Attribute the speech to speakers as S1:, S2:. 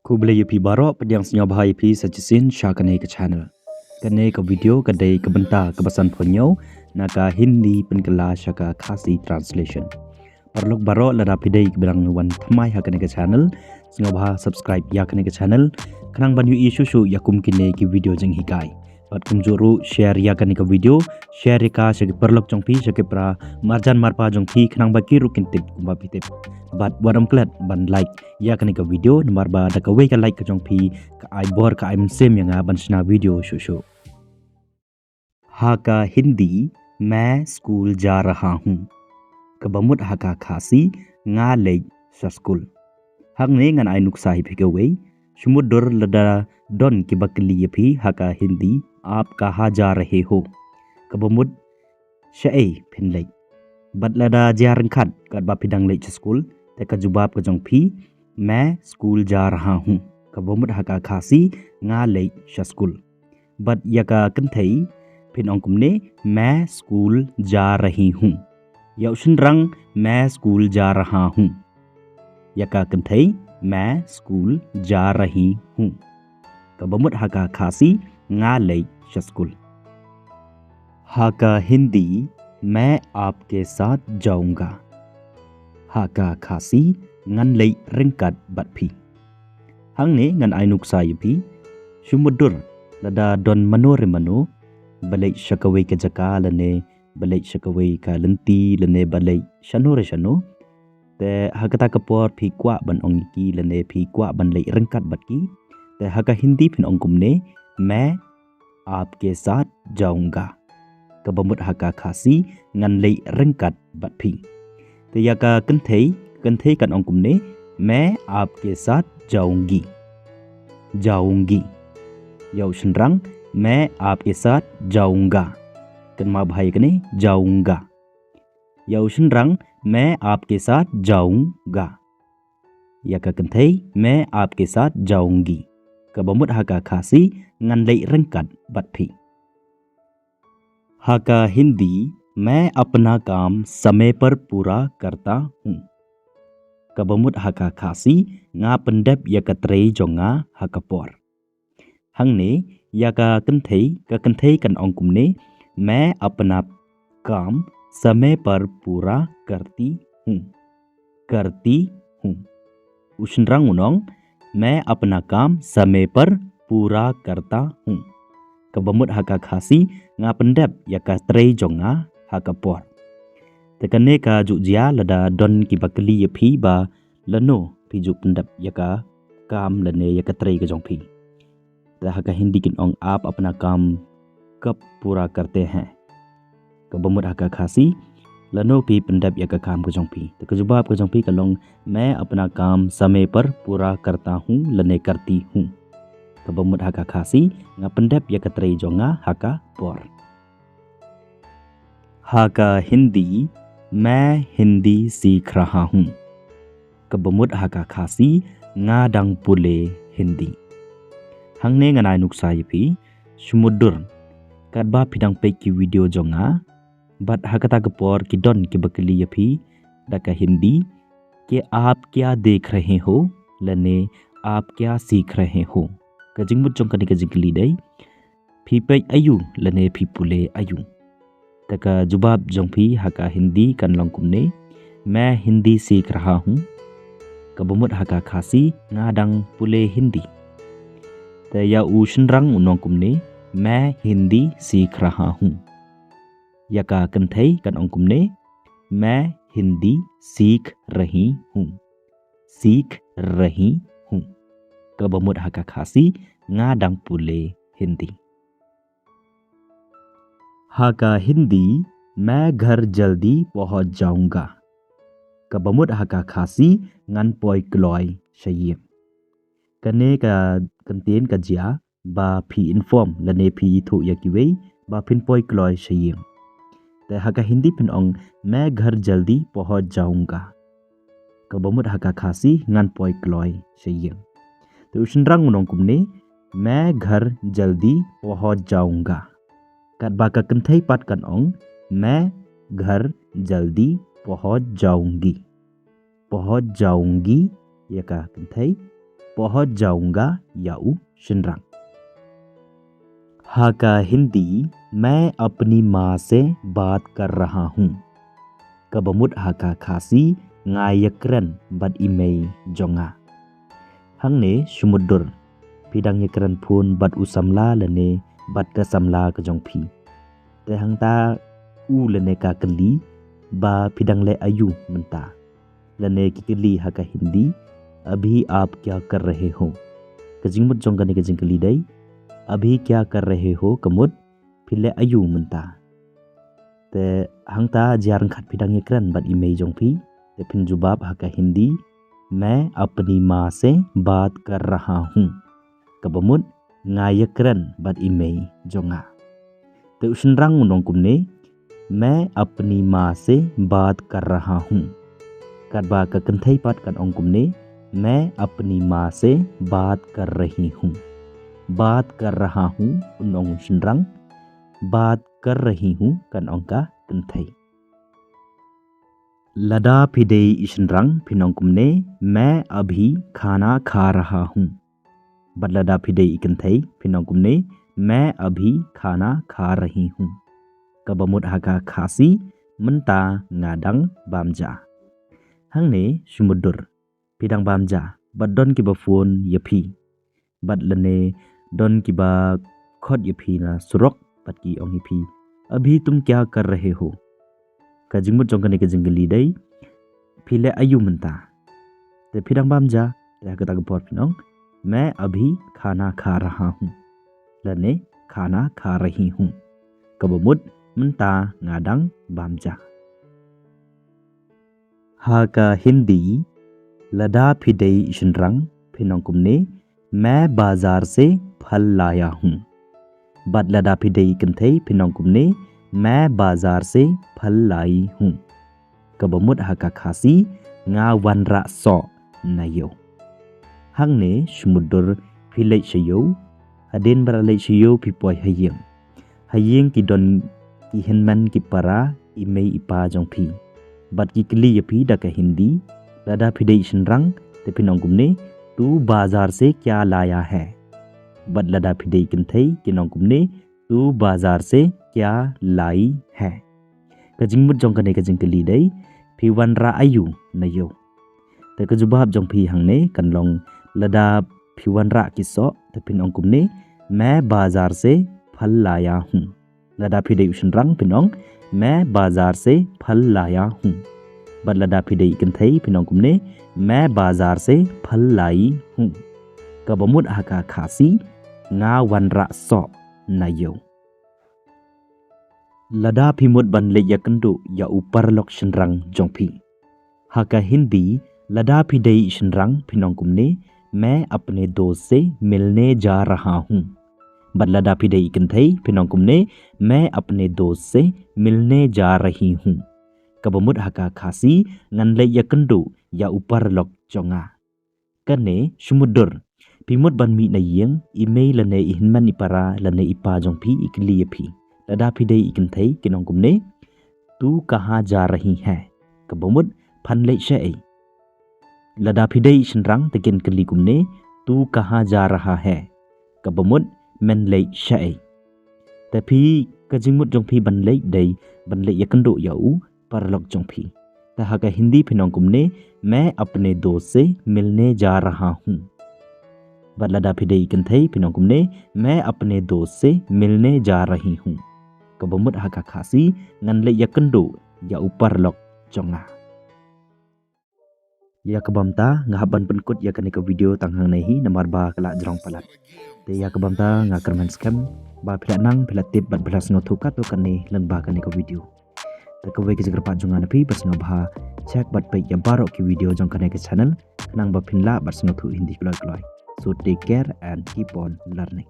S1: Ku beli yupi barok pedang senyap bahai pi sajisin syakane ke channel. Kane ke video kedai ke benta kebasan ponyo naka Hindi penkela syaka khasi translation. Perluk barok lada pidai ke bilang wan thamai hakane ke channel senyap bah subscribe ya kane ke channel kanang banyu isu su yakum kine ki video jeng hikai. Pat kumjuru share ya kane ke video share ka syaki perluk jong pi syaki pra marjan marpa jong pi kanang baki rukintip kumba pitip. But waram klat ban like ya kane ka video nomor ba da ka we ka like ka jong pi ka ai bor ka ai sem yang ban sna video shushu haka Hindi मैं स्कूल जा रहा हूँ kabamut haka khasi nga le sa school hangne ngan ai nuksa hi phikewe sumudur lada don ki bakli phi haka Hindi आप कहाँ जा रहे हो kabamut shae phinlei badlada jarang khat kat ba pidang le school te ka jubab ka jong phi मैं स्कूल जा रहा हूँ kabomut haka khasi nga le sha school bad yaka kanthei phin ongkum ne मैं स्कूल जा रही हूँ yaushin rang मैं स्कूल जा रहा हूँ yaka kanthei मैं स्कूल जा रही हूँ kabomut haka khasi nga le sha school haka Hindi मैं आपके साथ जाऊंगा haka khasi ngan lei ringkat bat phi hangne ngan ainuk sai phi sumudur lada don manore mano balai shakawe ke jaka lane balai shakawe ka lenti lane balai shanore shano te hakata kapor phi kwa ban ongki lane phi kwa ban lei ringkat bat ki te haka Hindi phin ongkum ne मैं आपके साथ जाऊंगा kabamut haka khasi ngan lei ringkat bat phi te yaka कंथे कन अंकुम ने मैं आपके साथ जाऊंगी जाऊंगी याउशन रंग मैं आपके साथ जाऊंगा कनमा भाई कने जाऊंगा याउशन रंग मैं आपके साथ जाऊंगा या का कंथे मैं आपके साथ जाऊंगी कबमुत हका खासी नंदई रंगकट बत्फी हका हिंदी मैं अपना काम समय पर पूरा करता हूँ kabamut haka khasi nga pendep yaka trei jonga haka por hangne yaka kanthei kan ongkum ne मैं अपना काम समय पर पूरा करती हूँ ushnrang unong मैं अपना काम समय पर पूरा करता हूँ kabamut haka khasi nga pendep yaka trei jonga haka por tekane ka jujia lada don ki bakli ye phi ba lano phi ju pendap yaka kam lane yaka trei ka jong phi ta haka Hindi kin ong आप अपना काम कब पूरा करते हैं kabamut haka khasi lano phi pendap yaka kam ka jong phi ta ka jawab ka jong phi kalong मैं अपना काम समय पर पूरा करता हूँ lane करती हूँ kabamut haka khasi nga pendap yaka trei jonga haka por haka Hindi मैं हिंदी सीख रहा हूँ kabamut haka khasi ngadang pule Hindi hangne nganai nuksa yipi sumudur kadba pidang pe ki video jonga bat hakata kapor ki don ki bakli yipi daka Hindi कि आप क्या देख रहे हो लने आप क्या सीख रहे हो kajingmut jong kani kajingli dai phi pe ayu lane phi pule ayu तका जुबाब जोंफी हका हिंदी कन लंकुम ने मैं हिंदी सीख रहा हूँ kabumut haka khasi ngadang pule Hindi te ya ushnrang unongkum ne मैं हिंदी सीख रहा हूँ yaka kanthei kan ongkum ne मैं हिंदी सीख रही हूँ kabumut haka khasi ngadang pule Hindi haka Hindi मैं घर जल्दी पहुंच जाऊंगा kabamut haka khasi ngan poi kloi shayim kane ka content ka jia ba phi inform lane phi thu yakiwe ba phin poi kloi shayim te haka Hindi phin ong मैं घर जल्दी पहुंच जाऊंगा kabamut haka khasi ngan poi kloi shayim te ushnrang unong kumne मैं घर जल्दी पहुंच जाऊंगा kat baka kenthei pat kan ong मैं घर जल्दी पहुंच जाऊंगी ya ka kenthei पहुंच जाऊंगा याऊ शिनरंग। हाका हिंदी मैं अपनी माँ से बात कर रहा हूँ। Kabamut haka khasi ngayakren bad imei jonga. Hang ne sumudur pidang yakren pun bad usamla lene bad kasamla ke jongpi. Te hang ta u lene ka keli ba pidang le ayu menta. Lene ki keli haka Hindi अभी आप क्या कर रहे हो। Kajingmut jong kane kajing keli dai अभी क्या कर रहे हो कमुत pile ayu menta. Te hang ta jarang khat pidang yakran bad imei jongpi te pin jubab haka Hindi मैं अपनी माँ से बात कर रहा हूँ। Kabamut ngayakran bad imei jonga. Te usnrang unong kumne मैं अपनी माँ से बात कर रहा हूँ। Kadba ka kenthai pat kan ong kumne मैं अपनी माँ से बात कर रही हूँ। बात कर रहा हूँ unong usnrang बात कर रही हूँ kan ong ka kenthai। लदा फिदे इसनरंग फिनोंकुमने मैं अभी खाना खा रहा हूँ। बदलदा फिदे इकंथई फिनोंकुमने मैं अभी खाना खा रही हूँ। Kabamut haka khasi menta ngadang bamja। Hangने sumudur pidang bamja badon ki bafun yapi badlane don ki ba khot yapi na surok patki ong yapi अभी तुम क्या कर रहे हो। Kajingmut jong kane kajingli dai pile ayu menta te pidang bamja te kata gapor pinong मैं अभी खाना खा रहा हूँ lane खाना खा रही हूँ। Kabamut menta ngadang bamja। Haka Hindi लदा फिदे इसनरंग फिनोंकुमने मैं बाजार से फल लाया हूँ। बदलदा फिदे इकंथई फिनोंकुमने मैं बाजार से फल लाई हूँ। Kabamut haka khasi nga wanra so nayo। Hangne sumudur philei sayo aden baralei sayo pipoi hayeng। Hayeng ki don ki henman ki para imei ipa jongpi। Bad ki kli yapi daka Hindi lada phidei isnrang te pinongkumne तू बाजार से क्या लाया है। बदलदा फिदे इकंथई kinongkumne तू बाजार से क्या लाई है। Kajingmut jong kane kajing keli dai phi wanra ayu nayo te kajubab jong phi hangne kanlong lada phi wanra kiso te pinongkumne मैं बाजार से फल लाया हूँ। लदा फिदे usnrang pinong मैं बाजार से फल लाया हूँ। बदलदा फिदे इकंथई pinongkumne मैं बाजार से फल लाई हूँ। Kabamut haka khasi nga wanra so nayo। लदा फिमुत बनले yakendo ya upar lok shenrang jongpi। Haka Hindi लदा फिदे isnrang pinongkumne मैं अपने दोस्त से मिलने जा रहा हूँ। बदलदा फिदे इकंथई pinongkumne मैं अपने दोस्त से मिलने जा रही हूँ। Kabamut haka khasi nganle yakendo ya upar lok jonga। Kane sumudur pimut ban mi na yeng email lane ihinman ipara lane ipa jongpi ikli yapi। लदा फिदे इकंथई kinongkumne तू कहाँ जा रही है। Kabamut phanle shai। लदा फिदे isnrang tekin keli kumne तू कहाँ जा रहा है। Kabamut menle shai। Tapi kajingmut jongpi banle dai banle yakendo yau parlok jongpi। Haka Hindi pinongkumne मैं अपने दोस्त से मिलने जा रहा हूँ। बदलदा फिदे इकंथई pinongkumne मैं अपने दोस्त से मिलने जा रही हूँ। Kabamut haka khasi nganle yakendo ya upar lok jonga। Ya kabamta ngahaban penkut ya kaneka video tanghang nahi namar ba kala jrong palat te ya kabamta nga kerman scam ba philanang philatip bat blas ngothuka to kane lan ba kaneka video te kawai ke jagar pa jonga napi basnga bha check bat pe ya baro ki video jong kaneka channel nang ba phinla bat ngothu Hindi kloi kloi। So take care and keep on learning।